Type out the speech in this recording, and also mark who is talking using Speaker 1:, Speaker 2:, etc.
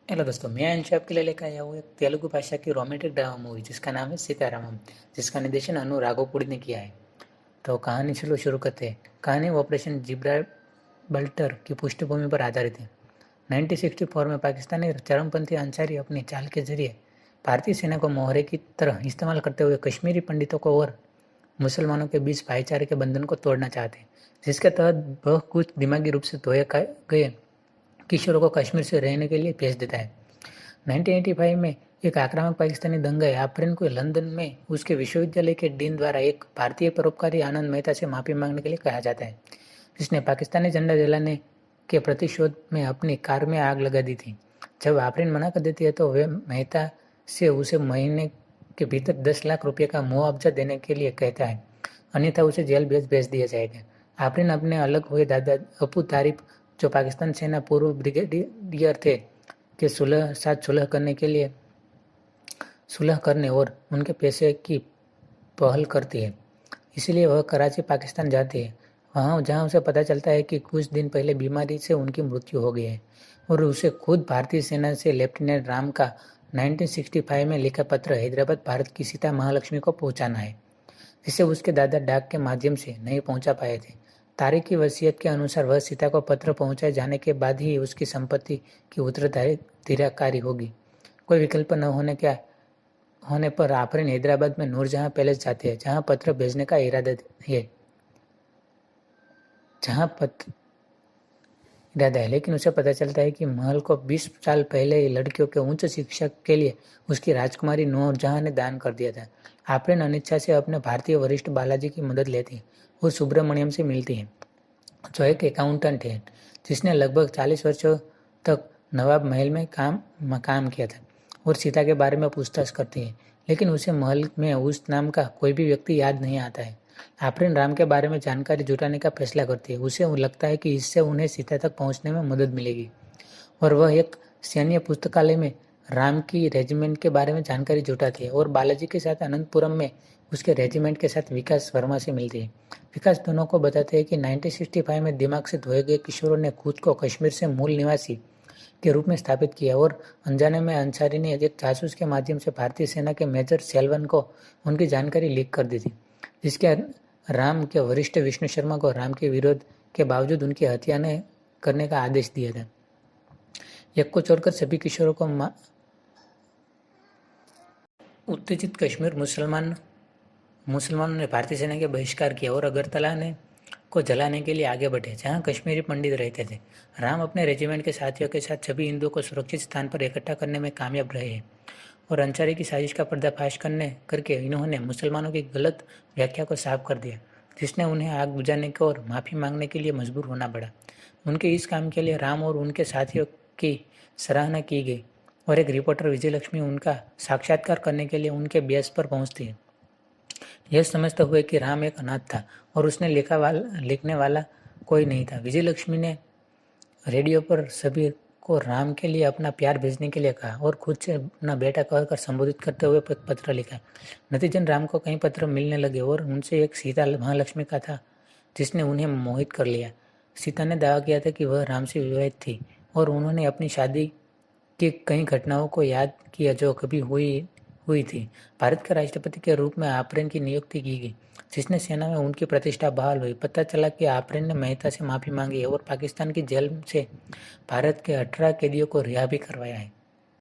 Speaker 1: Hello दोस्तों, मैं अंश आपके लिए लेकर आया हूँ एक तेलुगु भाषा की रोमांटिक ड्रामा मूवी जिसका नाम है सीतारामम, जिसका निर्देशन अनु राघोपुड़ी ने किया है। तो कहानी चलो शुरू करते हैं। कहानी ऑपरेशन जिब्राल्टर की पृष्ठभूमि पर आधारित है। 1964 में पाकिस्तानी चरमपंथी अंसारी अपनी चाल के जरिए भारतीय सेना को मोहरे की तरह इस्तेमाल करते हुए कश्मीरी पंडितों को और मुसलमानों के बीच भाईचारे के बंधन को तोड़ना चाहते हैं, जिसके तहत वह कुछ दिमागी रूप से धोए गए किशोरों को कश्मीर से रहने के लिए भेज देता है। 1985 में एक आक्रामक पाकिस्तानी दंगे आफरीन को लंदन में उसके विश्वविद्यालय के डीन द्वारा एक भारतीय परोपकारी आनंद मेहता से माफी मांगने के लिए कहा जाता है, जिसने पाकिस्तानी झंडा जलाने के प्रतिशोध में अपनी कार में आग लगा दी थी। जब आफरीन मना कर देती है तो वे मेहता से उसे महीने के भीतर 10 लाख रुपये का मुआवजा देने के लिए कहता है, अन्यथा उसे जेल भेज दिया जाएगा। आफरीन अपने अलग हुए दादा अपू तारिफ, जो पाकिस्तान सेना पूर्व ब्रिगेडियर थे, के सुलह करने और उनके पैसे की पहल करती है। इसलिए वह कराची पाकिस्तान जाती है, वहाँ जहाँ उसे पता चलता है कि कुछ दिन पहले बीमारी से उनकी मृत्यु हो गई है और उसे खुद भारतीय सेना से लेफ्टिनेंट राम का 1965 में लिखा पत्र हैदराबाद भारत की सीता महालक्ष्मी को पहुँचाना है, जिसे उसके दादा डाक के माध्यम से नहीं पहुँचा पाए थे। तारिक की वसीयत के अनुसार वह सीता को पत्र पहुँचाए जाने के बाद ही उसकी संपत्ति की उत्तराधिकारी होगी। कोई विकल्प न होने पर आफरीन हैदराबाद में नूरजहां पैलेस जाते हैं, जहां पत्र भेजने का इरादा है, लेकिन उसे पता चलता है कि महल को 20 साल पहले ही लड़कियों के उच्च शिक्षा के लिए उसकी राजकुमारी नूरजहां ने दान कर दिया था। आफरीन अनिच्छा से अपने भारतीय वरिष्ठ बालाजी की मदद लेती है और सुब्रमण्यम से मिलती है, जो एक अकाउंटेंट है जिसने लगभग 40 वर्षों तक नवाब महल में काम किया था, और सीता के बारे में पूछताछ करती है, लेकिन उसे महल में उस नाम का कोई भी व्यक्ति याद नहीं आता है। आफरीन राम के बारे में जानकारी जुटाने का फैसला करती है। उसे लगता है कि इससे उन्हें सीता तक पहुंचने में मदद मिलेगी, और वह एक सैन्य पुस्तकालय में राम की रेजिमेंट के बारे में जानकारी जुटाती है और बालाजी के साथ अनंतपुरम में उसके रेजिमेंट के साथ विकास वर्मा से मिलती है। विकास दोनों को बताते हैं कि 1965 में दिमाग से धोए गए किशोरों ने खुद को कश्मीर से मूल निवासी के रूप में स्थापित किया, और अनजाने में अंसारी ने एक जासूस के माध्यम से भारतीय सेना के मेजर सेल्वन को उनकी जानकारी लीक कर दी थी, जिसके राम के वरिष्ठ विष्णु शर्मा को राम के विरोध के बावजूद उनकी हत्या करने का आदेश दिया था। एक को छोड़कर सभी किशोरों को उत्तेजित कश्मीर मुसलमानों ने भारतीय सेना के बहिष्कार किया और अगरतला को जलाने के लिए आगे बढ़े, जहां कश्मीरी पंडित रहते थे। राम अपने रेजिमेंट के साथियों के साथ सभी हिंदुओं को सुरक्षित स्थान पर इकट्ठा करने में कामयाब रहे हैं, और अंसारी की साजिश का पर्दाफाश करके इन्होंने मुसलमानों की गलत व्याख्या को साफ कर दिया, जिसने उन्हें आग बुझाने को और माफ़ी मांगने के लिए मजबूर होना पड़ा। उनके इस काम के लिए राम और उनके साथियों की सराहना की गई, और एक रिपोर्टर विजयलक्ष्मी उनका साक्षात्कार करने के लिए उनके बेस पर पहुंचती है। यह समझते हुए कि राम एक अनाथ था और उसने लिखने वाला कोई नहीं था, विजयलक्ष्मी ने रेडियो पर सभी को राम के लिए अपना प्यार भेजने के लिए कहा और खुद से अपना बेटा कहकर संबोधित करते हुए पत्र लिखा। नतीजन राम को कई पत्र मिलने लगे और उनसे एक सीता महालक्ष्मी का था, जिसने उन्हें मोहित कर लिया। सीता ने दावा किया था कि वह राम से विवाहित थी, और उन्होंने अपनी शादी की कई घटनाओं को याद किया जो कभी हुई थी। भारत के राष्ट्रपति के रूप में आफरीन की नियुक्ति की गई, जिसने सेना में उनकी प्रतिष्ठा बहाल हुई। पता चला कि आफरीन ने मेहता से माफ़ी मांगी है और पाकिस्तान की जेल से भारत के 18 कैदियों को रिहा भी करवाया है।